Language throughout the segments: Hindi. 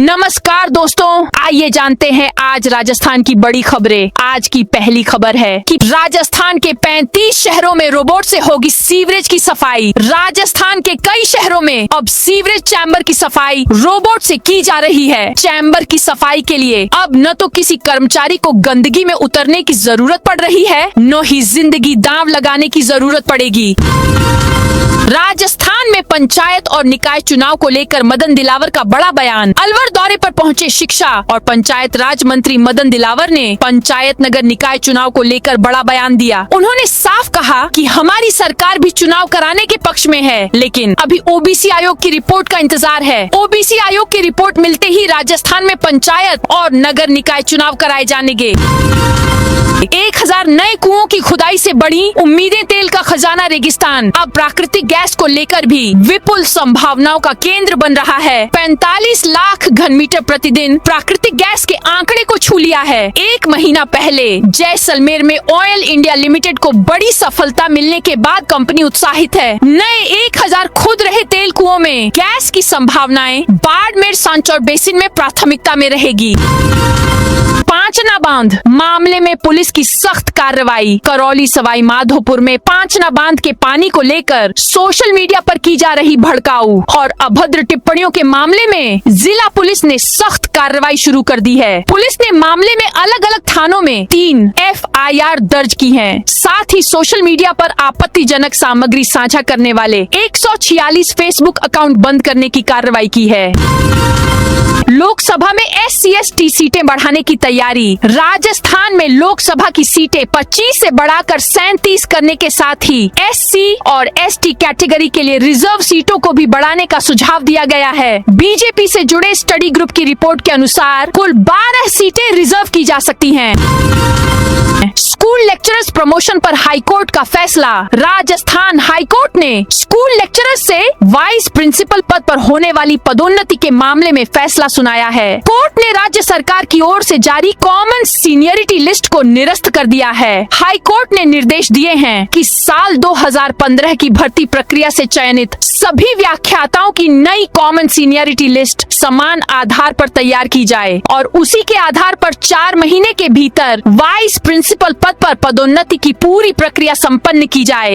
नमस्कार दोस्तों, आइए जानते हैं आज राजस्थान की बड़ी खबरें। आज की पहली खबर है कि राजस्थान के 35 शहरों में रोबोट से होगी सीवरेज की सफाई। राजस्थान के कई शहरों में अब सीवरेज चैम्बर की सफाई रोबोट से की जा रही है। चैम्बर की सफाई के लिए अब न तो किसी कर्मचारी को गंदगी में उतरने की जरूरत पड़ रही है, न ही जिंदगी दांव लगाने की जरूरत पड़ेगी। राजस्थान में पंचायत और निकाय चुनाव को लेकर मदन दिलावर का बड़ा बयान। अलवर दौरे पर पहुंचे शिक्षा और पंचायत राज मंत्री मदन दिलावर ने पंचायत नगर निकाय चुनाव को लेकर बड़ा बयान दिया। उन्होंने साफ कहा कि हमारी सरकार भी चुनाव कराने के पक्ष में है, लेकिन अभी ओबीसी आयोग की रिपोर्ट का इंतजार है। ओबीसी आयोग की रिपोर्ट मिलते ही राजस्थान में पंचायत और नगर निकाय चुनाव कराए जाएंगे। 1000 नए कुओं की खुदाई से बढ़ी उम्मीदें, तेल का खजाना रेगिस्तान अब प्राकृतिक गैस को लेकर भी विपुल संभावनाओं का केंद्र बन रहा है। 45 लाख घन मीटर प्रतिदिन प्राकृतिक गैस के आंकड़े को छू लिया है। एक महीना पहले जैसलमेर में ऑयल इंडिया लिमिटेड को बड़ी सफलता मिलने के बाद कंपनी उत्साहित है। नए 1000 खुद रहे तेल कुओं में गैस की संभावनाएं बाड़मेर सांचौर बेसिन में प्राथमिकता में रहेगी। पांचना बांध मामले में पुलिस की सख्त कार्रवाई। करौली सवाई माधोपुर में पांचना बांध के पानी को लेकर सोशल मीडिया पर की जा रही भड़काऊ और अभद्र टिप्पणियों के मामले में जिला पुलिस ने सख्त कार्रवाई शुरू कर दी है। पुलिस ने मामले में अलग अलग थानों में 3 FIR दर्ज की हैं। साथ ही सोशल मीडिया पर आपत्तिजनक सामग्री साझा करने वाले 146 फेसबुक अकाउंट बंद करने की कार्रवाई की है। लोकसभा में SC/ST सीटें बढ़ाने की तैयारी। राजस्थान में लोकसभा की सीटें 25 से बढ़ाकर 37 करने के साथ ही SC और ST कैटेगरी के लिए रिजर्व सीटों को भी बढ़ाने का सुझाव दिया गया है। बीजेपी से जुड़े स्टडी ग्रुप की रिपोर्ट के अनुसार कुल 12 सीटें रिजर्व की जा सकती हैं। स्कूल लेक्चरर्स प्रमोशन पर हाईकोर्ट का फैसला। राजस्थान हाईकोर्ट ने स्कूल लेक्चरर्स से वाइस प्रिंसिपल पद पर होने वाली पदोन्नति के मामले में फैसला सुनाया है। कोर्ट ने राज्य सरकार की ओर से जारी कॉमन सीनियरिटी लिस्ट को निरस्त कर दिया है। हाईकोर्ट ने निर्देश दिए हैं कि साल 2015 की भर्ती प्रक्रिया से चयनित सभी व्याख्याताओं की नई कॉमन सीनियरिटी लिस्ट समान आधार पर तैयार की जाए और उसी के आधार पर 4 महीने के भीतर वाइस प्रिंसिपल पद पर पदोन्नति की पूरी प्रक्रिया संपन्न की जाए।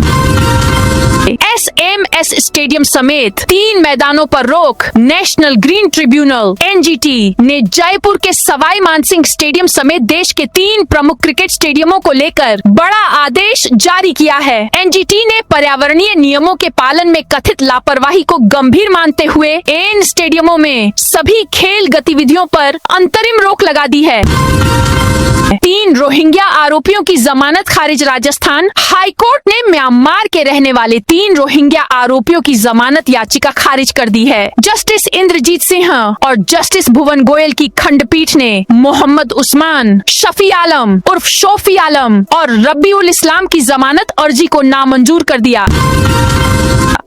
SMS स्टेडियम समेत 3 मैदानों पर रोक। नेशनल ग्रीन ट्रिब्यूनल NGT ने जयपुर के सवाई मानसिंह स्टेडियम समेत देश के 3 प्रमुख क्रिकेट स्टेडियमों को लेकर बड़ा आदेश जारी किया है। NGT ने पर्यावरणीय नियमों के पालन में कथित लापरवाही को गंभीर मानते हुए इन स्टेडियमों में सभी खेल गतिविधियों पर अंतरिम रोक लगा दी है। 3 रोहिंग्या आरोपियों की जमानत खारिज। राजस्थान हाईकोर्ट ने म्यांमार के रहने वाले 3 रोहिंग्या आरोपियों की जमानत याचिका खारिज कर दी है। जस्टिस इंद्रजीत सिंह और जस्टिस भुवन गोयल की खंडपीठ ने मोहम्मद उस्मान, शफी आलम उर्फ शोफी आलम और रबीउल इस्लाम की जमानत अर्जी को नामंजूर कर दिया।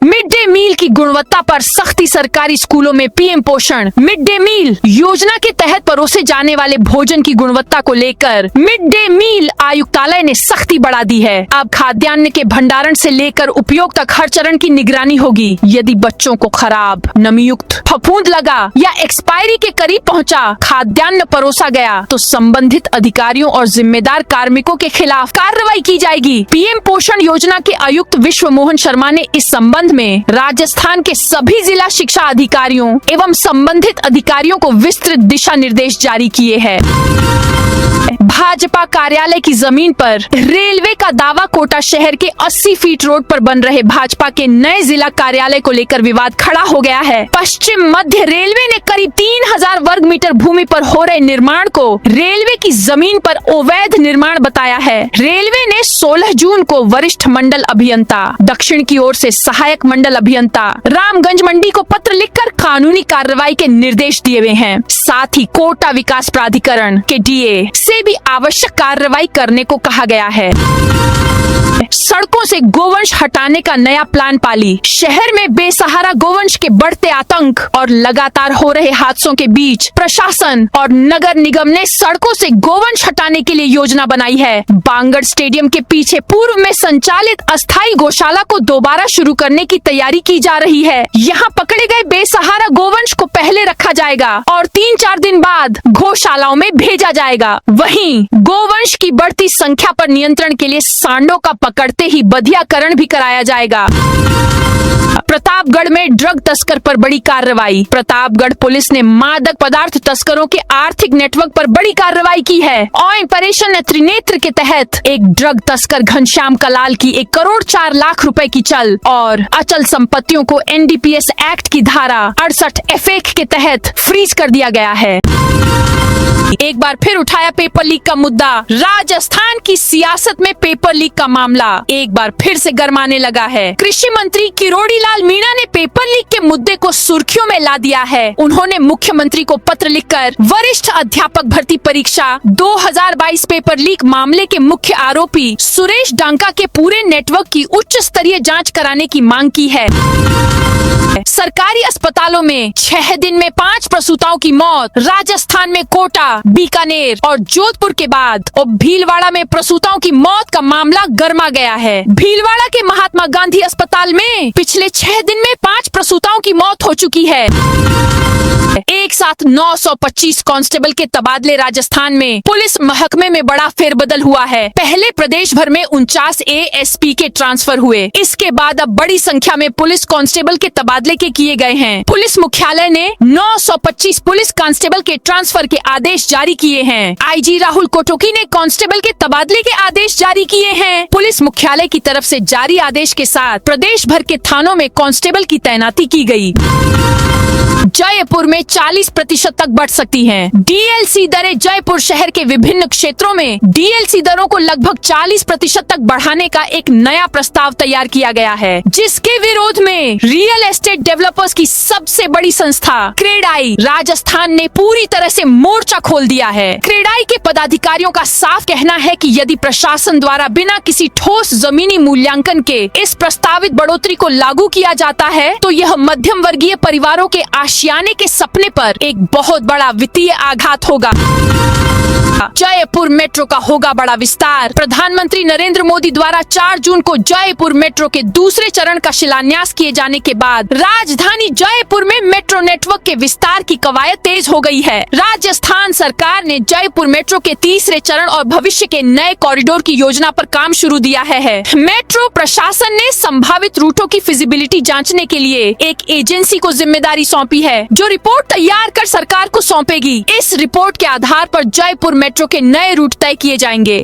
मिड डे मील की गुणवत्ता पर सख्ती। सरकारी स्कूलों में PM पोषण मिड डे मील योजना के तहत परोसे जाने वाले भोजन की गुणवत्ता को लेकर मिड डे मील आयुक्तालय ने सख्ती बढ़ा दी है। अब खाद्यान्न के भंडारण से लेकर उपयोग तक हर चरण की निगरानी होगी। यदि बच्चों को खराब, नमीयुक्त, फफूंद लगा या एक्सपायरी के करीब पहुंचा खाद्यान्न परोसा गया तो संबंधित अधिकारियों और जिम्मेदार कार्मिकों के खिलाफ कार्रवाई की जाएगी। PM पोषण योजना के आयुक्त विश्व मोहन शर्मा ने इस संबंध में राजस्थान के सभी जिला शिक्षा अधिकारियों एवं संबंधित अधिकारियों को विस्तृत दिशा निर्देश जारी किए हैं। भाजपा कार्यालय की जमीन पर रेलवे का दावा। कोटा शहर के 80 फीट रोड पर बन रहे भाजपा के नए जिला कार्यालय को लेकर विवाद खड़ा हो गया है। पश्चिम मध्य रेलवे ने करीब 3000 वर्ग मीटर भूमि पर हो रहे निर्माण को रेलवे की जमीन पर अवैध निर्माण बताया है। रेलवे ने 16 जून को वरिष्ठ मंडल अभियंता दक्षिण की ओर से सहायक मंडल अभियंता रामगंज मंडी को पत्र लिखकर कानूनी कार्रवाई के निर्देश दिए हुए हैं। साथ ही कोटा विकास प्राधिकरण के DA से भी आवश्यक कार्रवाई करने को कहा गया है। सड़कों से गोवंश हटाने का नया प्लान पाली। शहर में बेसहारा गोवंश के बढ़ते आतंक और लगातार हो रहे हादसों के बीच प्रशासन और नगर निगम ने सड़कों से गोवंश हटाने के लिए योजना बनाई है। बांगड़ स्टेडियम के पीछे पूर्व में संचालित अस्थायी गौशाला को दोबारा शुरू करने की तैयारी की जा रही है। यहाँ पकड़े गए बेसहारा गोवंश को पहले रखा जाएगा और 3 3-4 दिन बाद गौशालाओं में भेजा जाएगा। वहीं गोवंश की बढ़ती संख्या पर नियंत्रण के लिए सांडों का पकड़ते ही बधियाकरण भी कराया जाएगा। प्रतापगढ़ में ड्रग तस्कर पर बड़ी कार्रवाई। प्रतापगढ़ पुलिस ने मादक पदार्थ तस्करों के आर्थिक नेटवर्क पर बड़ी कार्रवाई की है। ऑपरेशन त्रिनेत्र के तहत एक ड्रग तस्कर घनश्याम कलाल की 1 करोड़ 4 लाख रुपए की चल और अचल संपत्तियों को NDPS एक्ट की धारा 68 FA के तहत फ्रीज कर दिया गया है। एक बार फिर उठाया पेपर लीक का मुद्दा। राजस्थान की सियासत में पेपर लीक का मामला एक बार फिर से गरमाने लगा है। कृषि मंत्री किरोड़ी लाल मीणा ने पेपर लीक के मुद्दे को सुर्खियों में ला दिया है। उन्होंने मुख्यमंत्री को पत्र लिखकर वरिष्ठ अध्यापक भर्ती परीक्षा 2022 पेपर लीक मामले के मुख्य आरोपी सुरेश डांका के पूरे नेटवर्क की उच्च स्तरीय जाँच कराने की मांग की है। सरकारी अस्पतालों में 6 दिन में 5 प्रसूताओं की मौत। राजस्थान में कोटा, बीकानेर और जोधपुर के बाद अब भीलवाड़ा में प्रसूताओं की मौत का मामला गर्मा गया है। भीलवाड़ा के महात्मा गांधी अस्पताल में पिछले 6 दिन में 5 प्रसूताओं की मौत हो चुकी है। एक साथ 925 कांस्टेबल के तबादले। राजस्थान में पुलिस महकमे में बड़ा फेरबदल हुआ है। पहले प्रदेश भर में 49 ASP के ट्रांसफर हुए। इसके बाद अब बड़ी संख्या में पुलिस कांस्टेबल के तबादले के किए गए हैं। पुलिस मुख्यालय ने 925 पुलिस कांस्टेबल के ट्रांसफर के आदेश जारी किए हैं। IG राहुल कोटोकी ने कांस्टेबल के तबादले के आदेश जारी किए हैं। पुलिस मुख्यालय की तरफ से जारी आदेश के साथ प्रदेश भर के थानों में कांस्टेबल की तैनाती की गई। जयपुर में 40% तक बढ़ सकती हैं। DLC दरें। जयपुर शहर के विभिन्न क्षेत्रों में DLC दरों को लगभग 40% तक बढ़ाने का एक नया प्रस्ताव तैयार किया गया है, जिसके विरोध में रियल एस्टेट डेवलपर्स की सबसे बड़ी संस्था क्रेडाई राजस्थान ने पूरी तरह से मोर्चा खोल दिया है। क्रेडाई के पदाधिकारियों का साफ कहना है कि यदि प्रशासन द्वारा बिना किसी ठोस जमीनी मूल्यांकन के इस प्रस्तावित बढ़ोतरी को लागू किया जाता है तो यह मध्यम वर्गीय परिवारों के आशियाने के सपने पर एक बहुत बड़ा वित्तीय आघात होगा। जयपुर मेट्रो का होगा बड़ा विस्तार। प्रधानमंत्री नरेंद्र मोदी द्वारा 4 जून को जयपुर मेट्रो के दूसरे चरण का शिलान्यास किए जाने के बाद राजधानी जयपुर में मेट्रो नेटवर्क के विस्तार की कवायद तेज हो गई है। राजस्थान सरकार ने जयपुर मेट्रो के तीसरे चरण और भविष्य के नए कॉरिडोर की योजना पर काम शुरू दिया है। मेट्रो प्रशासन ने संभावित रूटों की फिजिबिलिटी जांचने के लिए एक एजेंसी को जिम्मेदारी सौंपी है, जो रिपोर्ट तैयार कर सरकार को सौंपेगी। इस रिपोर्ट के आधार पर जयपुर मेट्रो के नए रूट तय किए जाएंगे।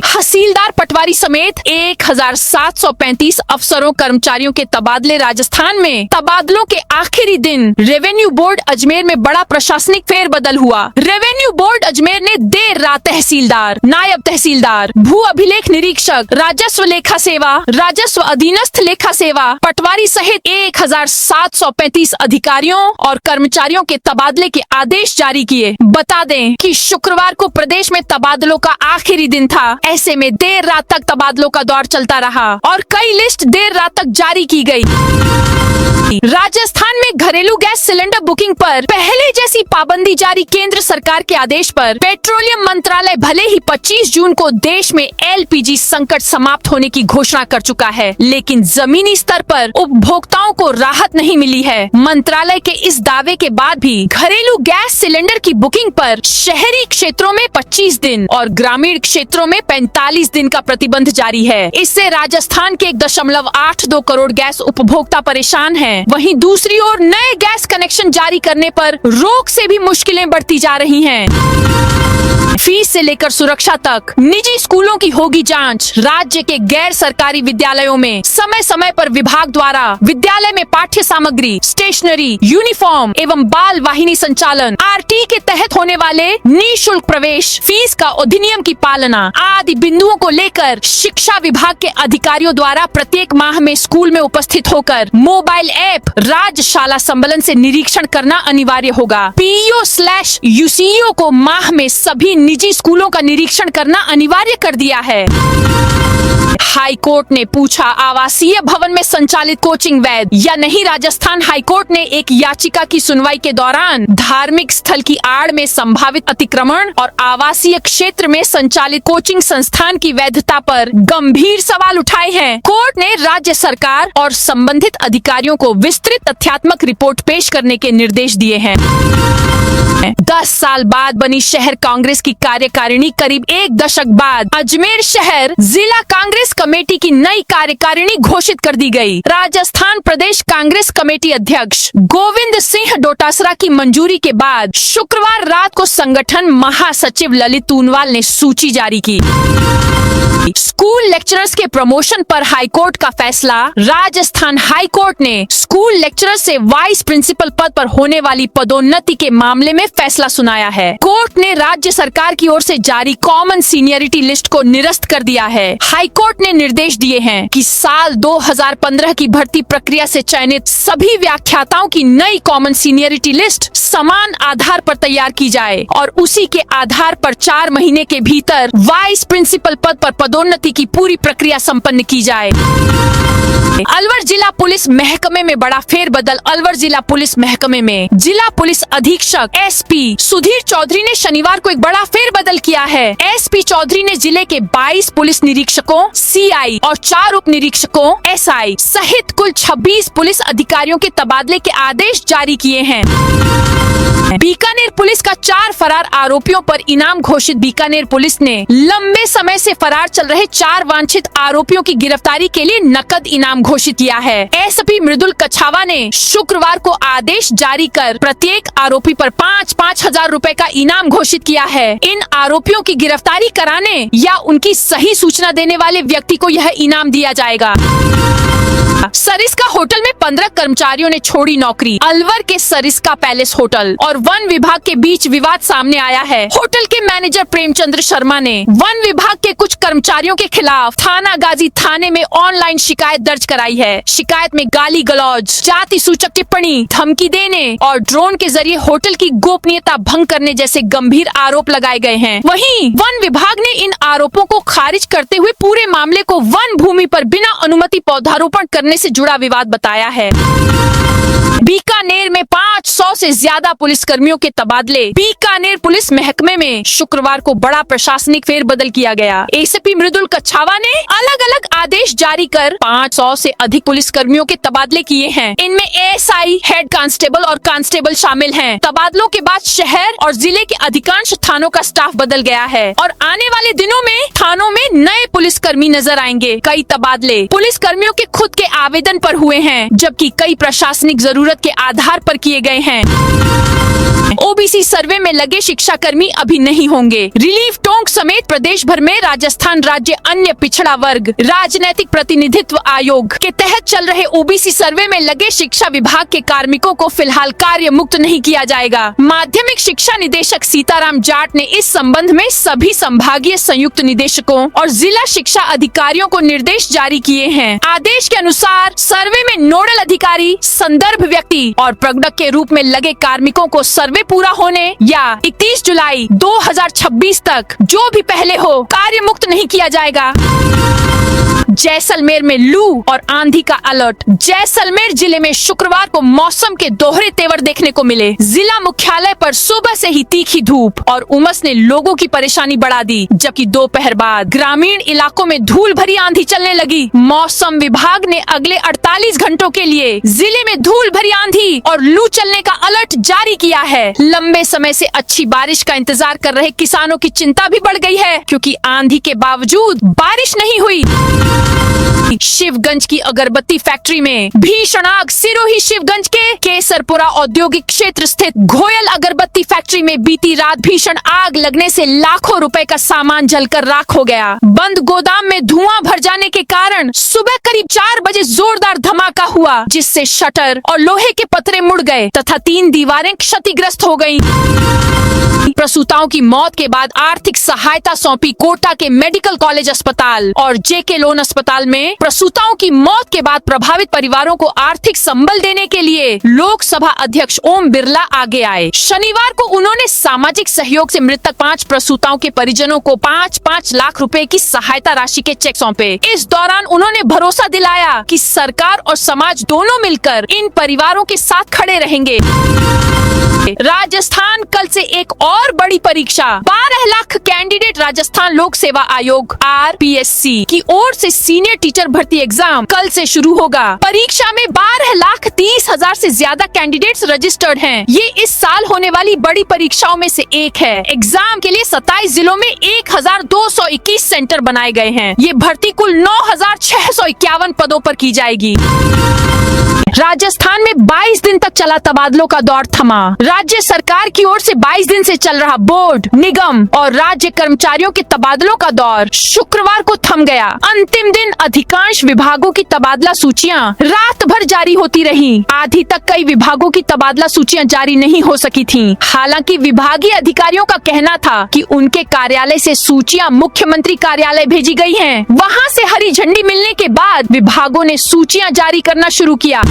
तहसीलदार पटवारी समेत 1735 अफसरों कर्मचारियों के तबादले। राजस्थान में तबादलों के आखिरी दिन रेवेन्यू बोर्ड अजमेर में बड़ा प्रशासनिक फेरबदल हुआ। रेवेन्यू बोर्ड अजमेर ने देर रात तहसीलदार, नायब तहसीलदार, भू अभिलेख निरीक्षक, राजस्व लेखा सेवा, राजस्व अधीनस्थ लेखा सेवा, पटवारी सहित 1735 अधिकारियों और कर्मचारियों के तबादले के आदेश जारी किए। बता दें कि शुक्रवार को प्रदेश में तबादलों का आखिरी दिन था। ऐसे में देर रात तक तबादलों का दौर चलता रहा और कई लिस्ट देर रात तक जारी की गई। राजस्थान में घरेलू गैस सिलेंडर बुकिंग पर पहले जैसी पाबंदी जारी। केंद्र सरकार के आदेश पर पेट्रोलियम मंत्रालय भले ही 25 जून को देश में LPG संकट समाप्त होने की घोषणा कर चुका है, लेकिन जमीनी स्तर पर उपभोक्ताओं को राहत नहीं मिली है। मंत्रालय के इस दावे के बाद भी घरेलू गैस सिलेंडर की बुकिंग पर शहरी क्षेत्रों में 25 दिन और ग्रामीण क्षेत्रों में 45 दिन का प्रतिबंध जारी है। इससे राजस्थान के 1.82 करोड़ गैस उपभोक्ता परेशान हैं। वहीं दूसरी ओर नए गैस कनेक्शन जारी करने पर रोक से भी मुश्किलें बढ़ती जा रही हैं। फीस से लेकर सुरक्षा तक निजी स्कूलों की होगी जांच। राज्य के गैर सरकारी विद्यालयों में समय समय पर विभाग द्वारा विद्यालय में पाठ्य सामग्री, स्टेशनरी, यूनिफॉर्म एवं बाल वाहिनी संचालन, RT के तहत होने वाले निःशुल्क प्रवेश, फीस का अधिनियम की पालना आदि बिंदुओं को लेकर शिक्षा विभाग के अधिकारियों द्वारा प्रत्येक माह में स्कूल में उपस्थित होकर मोबाइल ऐप राजशाला संबलन से निरीक्षण करना अनिवार्य होगा। PEO/UCEO को माह में सभी निजी स्कूलों का निरीक्षण करना अनिवार्य कर दिया है। हाई कोर्ट ने पूछा आवासीय भवन में संचालित कोचिंग वैध या नहीं। राजस्थान हाई कोर्ट ने एक याचिका की सुनवाई के दौरान धार्मिक स्थल की आड़ में संभावित अतिक्रमण और आवासीय क्षेत्र में संचालित कोचिंग संस्थान की वैधता पर गंभीर सवाल उठाए हैं। कोर्ट ने राज्य सरकार और संबंधित अधिकारियों को विस्तृत तथ्यात्मक रिपोर्ट पेश करने के निर्देश दिए हैं। 10 साल बाद बनी शहर कांग्रेस की कार्यकारिणी। करीब 1 दशक बाद अजमेर शहर जिला कांग्रेस कमेटी की नई कार्यकारिणी घोषित कर दी गई। राजस्थान प्रदेश कांग्रेस कमेटी अध्यक्ष गोविंद सिंह डोटासरा की मंजूरी के बाद शुक्रवार रात को संगठन महासचिव ललित तूनवाल ने सूची जारी की। स्कूल लेक्चरर्स के प्रमोशन पर हाईकोर्ट का फैसला। राजस्थान हाईकोर्ट ने स्कूल लेक्चरर से वाइस प्रिंसिपल पद पर होने वाली पदोन्नति के मामले में फैसला सुनाया है। कोर्ट ने राज्य सरकार की ओर से जारी कॉमन सीनियरिटी लिस्ट को निरस्त कर दिया है। हाईकोर्ट ने निर्देश दिए हैं कि साल 2015 की भर्ती प्रक्रिया से चयनित सभी व्याख्याताओं की नई कॉमन सीनियरिटी लिस्ट समान आधार पर तैयार की जाए और उसी के आधार पर 4 महीने के भीतर वाइस प्रिंसिपल पद पर पदोन्नति की पूरी प्रक्रिया संपन्न की जाए। अलवर जिला पुलिस महकमे में बड़ा फेरबदल। अलवर जिला पुलिस महकमे में जिला पुलिस अधीक्षक एसपी सुधीर चौधरी ने शनिवार को एक बड़ा फेरबदल किया है। एसपी चौधरी ने जिले के 22 पुलिस निरीक्षकों, सीआई और 4 उप निरीक्षकों, एसआई सहित कुल 26 पुलिस अधिकारियों के तबादले के आदेश जारी किए हैं। बीकानेर पुलिस का 4 फरार आरोपियों पर इनाम घोषित। बीकानेर पुलिस ने लंबे समय से फरार चल रहे 4 वांछित आरोपियों की गिरफ्तारी के लिए नकद इनाम घोषित किया है। एसपी मृदुल कछावा ने शुक्रवार को आदेश जारी कर प्रत्येक आरोपी पर 5-5 हजार रुपए का इनाम घोषित किया है। इन आरोपियों की गिरफ्तारी कराने या उनकी सही सूचना देने वाले व्यक्ति को यह इनाम दिया जाएगा। सरिस्का होटल में 15 कर्मचारियों ने छोड़ी नौकरी। अलवर के सरिस्का पैलेस होटल और वन विभाग के बीच विवाद सामने आया है। होटल के मैनेजर प्रेमचंद्र शर्मा ने वन विभाग के कुछ कर्मचारियों के खिलाफ थाना गाजी थाने में ऑनलाइन शिकायत दर्ज कराई है। शिकायत में गाली गलौज, जाति सूचक टिप्पणी, धमकी देने और ड्रोन के जरिए होटल की गोपनीयता भंग करने जैसे गंभीर आरोप लगाए गए हैं। वहीं वन विभाग ने इन आरोपों को खारिज करते हुए पूरे मामले को वन भूमि पर बिना अनुमति पौधारोपण करने से जुड़ा विवाद बताया है। बीकानेर में 500 से ज्यादा पुलिस कर्मियों के तबादले। बीकानेर पुलिस महकमे में शुक्रवार को बड़ा प्रशासनिक फेरबदल किया गया। एसीपी मृदुल कछावा ने अलग अलग आदेश जारी कर 500 से अधिक पुलिस कर्मियों के तबादले किए हैं। इनमें एएसआई, हेड कांस्टेबल और कांस्टेबल शामिल हैं। तबादलों के बाद शहर और जिले के अधिकांश थानों का स्टाफ बदल गया है और आने वाले दिनों में थानों में नए पुलिसकर्मी नजर आएंगे। कई तबादले पुलिस कर्मियों के खुद के आवेदन पर हुए हैं, जबकि कई प्रशासनिक जरूरत के आधार पर किए गए हैं। ओबीसी सर्वे में लगे शिक्षाकर्मी अभी नहीं होंगे। रिलीफ टोंक समेत प्रदेश भर में राजस्थान राज्य अन्य पिछड़ा वर्ग राजनैतिक प्रतिनिधित्व आयोग के तहत चल रहे ओबीसी सर्वे में लगे शिक्षा विभाग के कार्मिकों को फिलहाल कार्य मुक्त नहीं किया जाएगा। माध्यमिक शिक्षा निदेशक सीताराम जाट ने इस संबंध में सभी संभागीय संयुक्त निदेशकों और जिला शिक्षा अधिकारियों को निर्देश जारी किए हैं। आदेश के अनुसार सर्वे में नोडल अधिकारी, संदर्भ व्यक्ति और प्रगणक के रूप में लगे कार्मिकों को सर्वे पूरा होने या 31 जुलाई 2026 तक जो भी पहले हो कार्य मुक्त नहीं किया जाएगा। जैसलमेर में लू और आंधी का अलर्ट। जैसलमेर जिले में शुक्रवार को मौसम के दोहरे तेवर देखने को मिले। जिला मुख्यालय पर सुबह से ही तीखी धूप और उमस ने लोगों की परेशानी बढ़ा दी, जबकि दोपहर बाद ग्रामीण इलाकों में धूल भरी आंधी चलने लगी। मौसम विभाग ने अगले 48 घंटों के लिए जिले में धूल भरी आंधी और लू चलने का अलर्ट जारी किया है। लंबे समय से अच्छी बारिश का इंतजार कर रहे किसानों की चिंता भी बढ़ गई है, क्योंकि आंधी के बावजूद बारिश नहीं हुई। शिवगंज की अगरबत्ती फैक्ट्री में भीषण आग। सिरोही शिवगंज के केसरपुरा औद्योगिक क्षेत्र स्थित घोयल अगरबत्ती फैक्ट्री में बीती रात भीषण आग लगने से लाखों रुपए का सामान जलकर राख हो गया। बंद गोदाम में धुआं भर जाने के कारण सुबह करीब 4 बजे जोरदार धमाका हुआ, जिससे शटर और लोहे के पतरे मुड़ गए तथा 3 दीवारें क्षतिग्रस्त हो गयी। प्रसूताओं की मौत के बाद आर्थिक सहायता सौंपी। कोटा के मेडिकल कॉलेज अस्पताल और जेके लोन अस्पताल में प्रसूताओं की मौत के बाद प्रभावित परिवारों को आर्थिक संबल देने के लिए लोकसभा अध्यक्ष ओम बिरला आगे आए। शनिवार को उन्होंने सामाजिक सहयोग से मृतक 5 प्रसूताओं के परिजनों को 5-5 लाख रुपए की सहायता राशि के चेक सौंपे। इस दौरान उन्होंने भरोसा दिलाया कि सरकार और समाज दोनों मिलकर इन परिवारों के साथ खड़े रहेंगे। राजस्थान कल से एक और बड़ी परीक्षा 12 लाख कैंडिडेट राजस्थान लोक सेवा आयोग RPSC की ओर से सीनियर टीचर भर्ती एग्जाम कल से शुरू होगा। परीक्षा में 12,30,000 से ज्यादा कैंडिडेट्स रजिस्टर्ड हैं। ये इस साल होने वाली बड़ी परीक्षाओं में से एक है। एग्जाम के लिए 27 जिलों में 1,221 सेंटर बनाए गए हैं। ये भर्ती कुल 9,651 पदों पर की जाएगी। राजस्थान में 22 दिन तक चला तबादलों का दौर थमा। राज्य सरकार की ओर से 22 दिन से चल रहा बोर्ड, निगम और राज्य कर्मचारियों के तबादलों का दौर शुक्रवार को थम गया। अंतिम दिन अधिकांश विभागों की तबादला सूचियां रात भर जारी होती रहीं। आधी तक कई विभागों की तबादला सूचियां जारी नहीं हो सकी थीं। हालांकि विभागीय अधिकारियों का कहना था कि उनके कार्यालय से सूचियां मुख्यमंत्री कार्यालय भेजी गई हैं। वहां से हरी झंडी मिलने के बाद विभागों ने सूचियां जारी करना शुरू किया।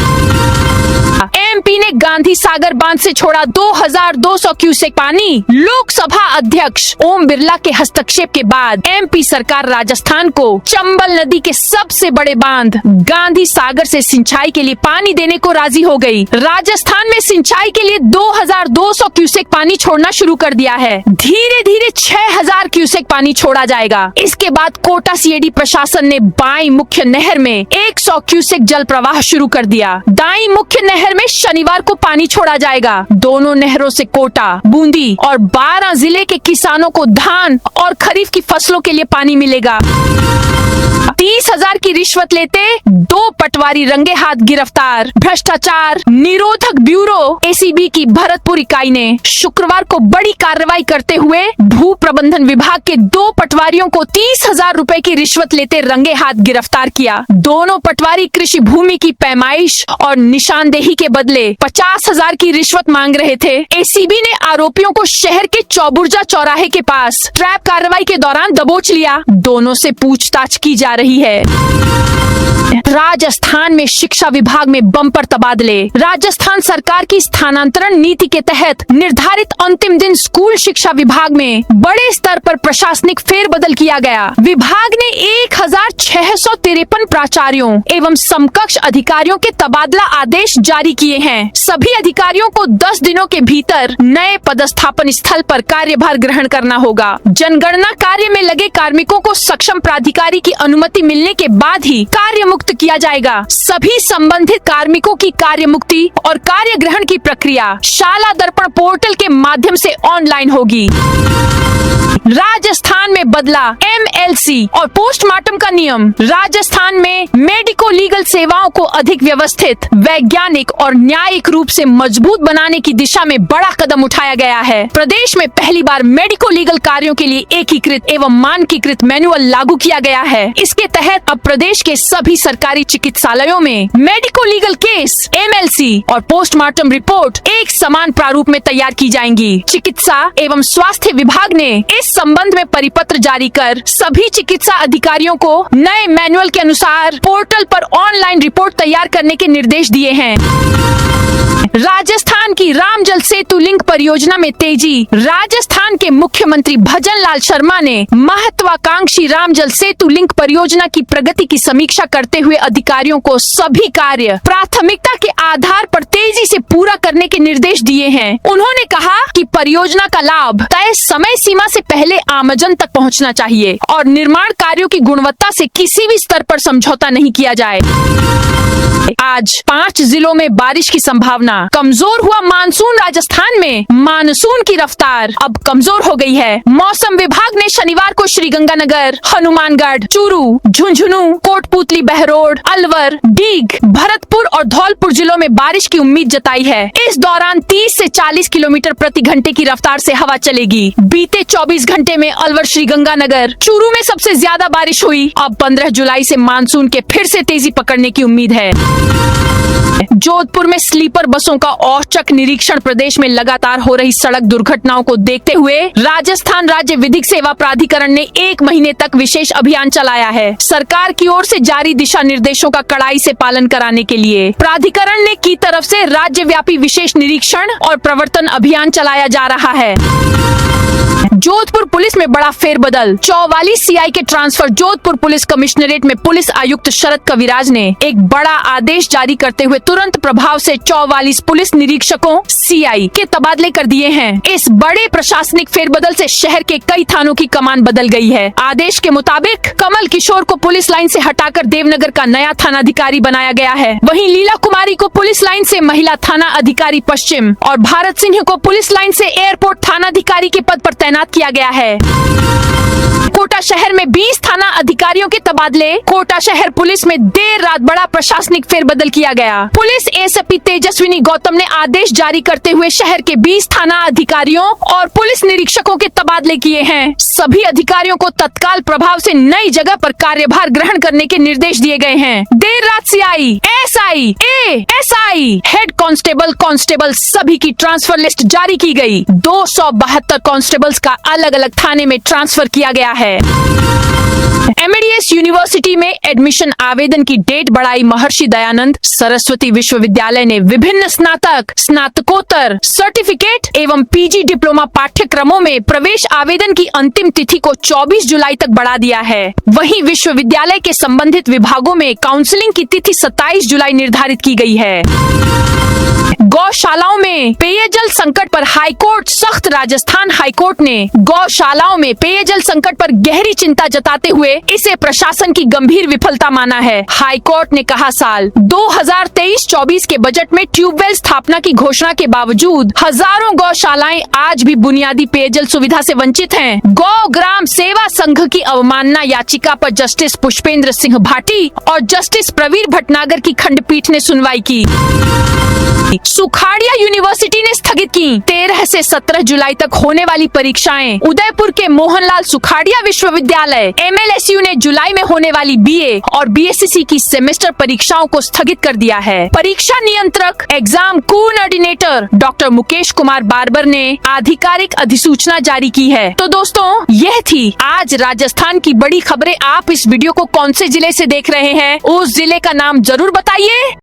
MP ने गांधी सागर बांध से छोड़ा 2,200 क्यूसेक पानी। लोकसभा अध्यक्ष ओम बिरला के हस्तक्षेप के बाद MP सरकार राजस्थान को चंबल नदी के सबसे बड़े बांध गांधी सागर से सिंचाई के लिए पानी देने को राजी हो गई। राजस्थान में सिंचाई के लिए 2,200 क्यूसेक पानी छोड़ना शुरू कर दिया है। धीरे धीरे 6,000 क्यूसेक पानी छोड़ा जाएगा। इसके बाद कोटा CID प्रशासन ने बाई मुख्य नहर में 100 क्यूसेक जल प्रवाह शुरू कर दिया। दाई मुख्य नहर में शनिवार को पानी छोड़ा जाएगा। दोनों नहरों से कोटा, बूंदी और 12 जिले के किसानों को धान और खरीफ की फसलों के लिए पानी मिलेगा। 30,000 की रिश्वत लेते 2 पटवारी रंगे हाथ गिरफ्तार। भ्रष्टाचार निरोधक ब्यूरो ACB की भरतपुर इकाई ने शुक्रवार को बड़ी कार्रवाई करते हुए भू प्रबंधन विभाग के 2 पटवारियों को 30,000 रुपए की रिश्वत लेते रंगे हाथ गिरफ्तार किया। दोनों पटवारी कृषि भूमि की पैमाइश और निशानदेही के बदले 50,000 की रिश्वत मांग रहे थे। ACB ने आरोपियों को शहर के चौबुर्जा चौराहे के पास ट्रैप कार्रवाई के दौरान दबोच लिया। दोनों से पूछताछ की जा रही है। राजस्थान में शिक्षा विभाग में बम्पर तबादले। राजस्थान सरकार की स्थानांतरण नीति के तहत निर्धारित अंतिम दिन स्कूल शिक्षा विभाग में बड़े स्तर पर प्रशासनिक फेरबदल किया गया। विभाग ने 1,653 प्राचार्यों एवं समकक्ष अधिकारियों के तबादला आदेश जारी किए हैं। सभी अधिकारियों को 10 दिनों के भीतर नए पदस्थापन स्थल पर कार्यभार ग्रहण करना होगा। जनगणना कार्य में लगे कार्मिकों को सक्षम प्राधिकारी की अनुमति मिलने के बाद ही कार्य मुक्त किया जाएगा। सभी संबंधित कार्मिकों की कार्य मुक्ति और कार्य ग्रहण की प्रक्रिया शाला दर्पण पोर्टल के माध्यम से ऑनलाइन होगी। राजस्थान में बदला MLC और पोस्टमार्टम का नियम। राजस्थान में मेडिको लीगल सेवाओं को अधिक व्यवस्थित, वैज्ञानिक और न्यायिक रूप से मजबूत बनाने की दिशा में बड़ा कदम उठाया गया है। प्रदेश में पहली बार मेडिको लीगल कार्यों के लिए एकीकृत एवं मानकीकृत मैनुअल लागू किया गया है। इसके तहत अब प्रदेश के सभी सरकारी चिकित्सालयों में मेडिको लीगल केस, MLC और पोस्टमार्टम रिपोर्ट एक समान प्रारूप में तैयार की जाएंगी। चिकित्सा एवं स्वास्थ्य विभाग ने इस संबंध में परिपत्र जारी कर सभी चिकित्सा अधिकारियों को नए मैनुअल के अनुसार पोर्टल पर ऑनलाइन रिपोर्ट तैयार करने के निर्देश दिए हैं। राजस्थान की राम जल सेतु लिंक परियोजना में तेजी। राजस्थान के मुख्यमंत्री भजन लाल शर्मा ने महत्वाकांक्षी राम जल सेतु लिंक परियोजना की प्रगति की समीक्षा करते हुए अधिकारियों को सभी कार्य प्राथमिकता के आधार पर तेजी से पूरा करने के निर्देश दिए हैं। उन्होंने कहा कि परियोजना का लाभ तय समय सीमा से पहले आमजन तक पहुंचना चाहिए और निर्माण कार्यों की गुणवत्ता से किसी भी स्तर पर समझौता नहीं किया जाए। आज 5 जिलों में बारिश की संभावना। कमजोर हुआ मानसून। राजस्थान में मानसून की रफ्तार अब कमजोर हो गई है। मौसम विभाग ने शनिवार को श्रीगंगानगर, हनुमानगढ़, चूरू, झुंझुनू, कोटपुतली, बहरोड, अलवर, डीग, भरतपुर और धौलपुर जिलों में बारिश की उम्मीद जताई है। इस दौरान 30 से 40 किलोमीटर प्रति घंटे की रफ्तार से हवा चलेगी। बीते 24 घंटे में अलवर श्रीगंगानगर चूरू में सबसे ज्यादा बारिश हुई। अब 15 जुलाई से मानसून के फिर से तेजी पकड़ने की उम्मीद है। जोधपुर में स्लीपर बसों का औचक निरीक्षण। प्रदेश में लगातार हो रही सड़क दुर्घटनाओं को देखते हुए राजस्थान राज्य विधिक सेवा प्राधिकरण ने 1 महीने तक विशेष अभियान चलाया है। सरकार की ओर से जारी दिशा निर्देशों का कड़ाई से पालन कराने के लिए प्राधिकरण ने की तरफ से राज्यव्यापी विशेष निरीक्षण और प्रवर्तन अभियान चलाया जा रहा है। जोधपुर पुलिस में बड़ा फेरबदल। 44 सीआई के ट्रांसफर। जोधपुर पुलिस कमिश्नरेट में पुलिस आयुक्त शरद कविराज ने एक बड़ा आदेश जारी करते हुए तुरंत प्रभाव से 44 पुलिस निरीक्षकों सीआई के तबादले कर दिए हैं। इस बड़े प्रशासनिक फेरबदल से शहर के कई थानों की कमान बदल गई है। आदेश के मुताबिक कमल किशोर को पुलिस लाइन से हटाकर देवनगर का नया थानाधिकारी बनाया गया है। वहीं लीला कुमारी को पुलिस लाइन से महिला थाना अधिकारी पश्चिम और भारत सिंह को पुलिस लाइन से एयरपोर्ट थानाधिकारी के पद पर तैनात किया गया है। कोटा शहर में 20 थाना अधिकारियों के तबादले। कोटा शहर पुलिस में देर रात बड़ा प्रशासनिक फेरबदल किया गया। पुलिस एसपी तेजस्विनी गौतम ने आदेश जारी करते हुए शहर के 20 थाना अधिकारियों और पुलिस निरीक्षकों के तबादले किए हैं। सभी अधिकारियों को तत्काल प्रभाव से नई जगह पर कार्यभार ग्रहण करने के निर्देश दिए गए हैं। देर रात CI, SI, ASI, head constable सभी की ट्रांसफर लिस्ट जारी की गई। 272 कांस्टेबल्स का अलग अलग थाने में ट्रांसफर किया गया है। एमडीएस यूनिवर्सिटी में एडमिशन आवेदन की डेट बढ़ाई। महर्षि दयानंद सरस्वती विश्वविद्यालय ने विभिन्न स्नातक, स्नातकोत्तर, सर्टिफिकेट एवं पीजी डिप्लोमा पाठ्यक्रमों में प्रवेश आवेदन की अंतिम तिथि को 24 जुलाई तक बढ़ा दिया है। वहीं विश्वविद्यालय के संबंधित विभागों में काउंसलिंग की तिथि 27 जुलाई निर्धारित की गई है। गौशालाओं में पेयजल संकट पर हाईकोर्ट सख्त। राजस्थान हाईकोर्ट ने गौशालाओं में पेयजल संकट पर गहरी चिंता जताते हुए इसे प्रशासन की गंभीर विफलता माना है। हाईकोर्ट ने कहा साल 2023-24 के बजट में ट्यूबवेल स्थापना की घोषणा के बावजूद हजारों गौशालाएं आज भी बुनियादी पेयजल सुविधा से वंचित हैं। गौ ग्राम सेवा संघ की अवमानना याचिका पर जस्टिस पुष्पेंद्र सिंह भाटी और जस्टिस प्रवीर भटनागर की खंडपीठ ने सुनवाई की। सुखाड़िया यूनिवर्सिटी ने स्थगित की 13 से 17 जुलाई तक होने वाली परीक्षाएं। उदयपुर के मोहनलाल सुखाड़िया विश्वविद्यालय एमएलएसयू ने जुलाई में होने वाली बीए और बीएससी की सेमेस्टर परीक्षाओं को स्थगित कर दिया है। परीक्षा नियंत्रक exam coordinator doctor Mukesh Kumar barber ने आधिकारिक अधिसूचना जारी की है। तो दोस्तों, यह थी आज राजस्थान की बड़ी खबरें। आप इस वीडियो को कौन से जिले से देख रहे हैं, उस जिले का नाम जरूर बताइए।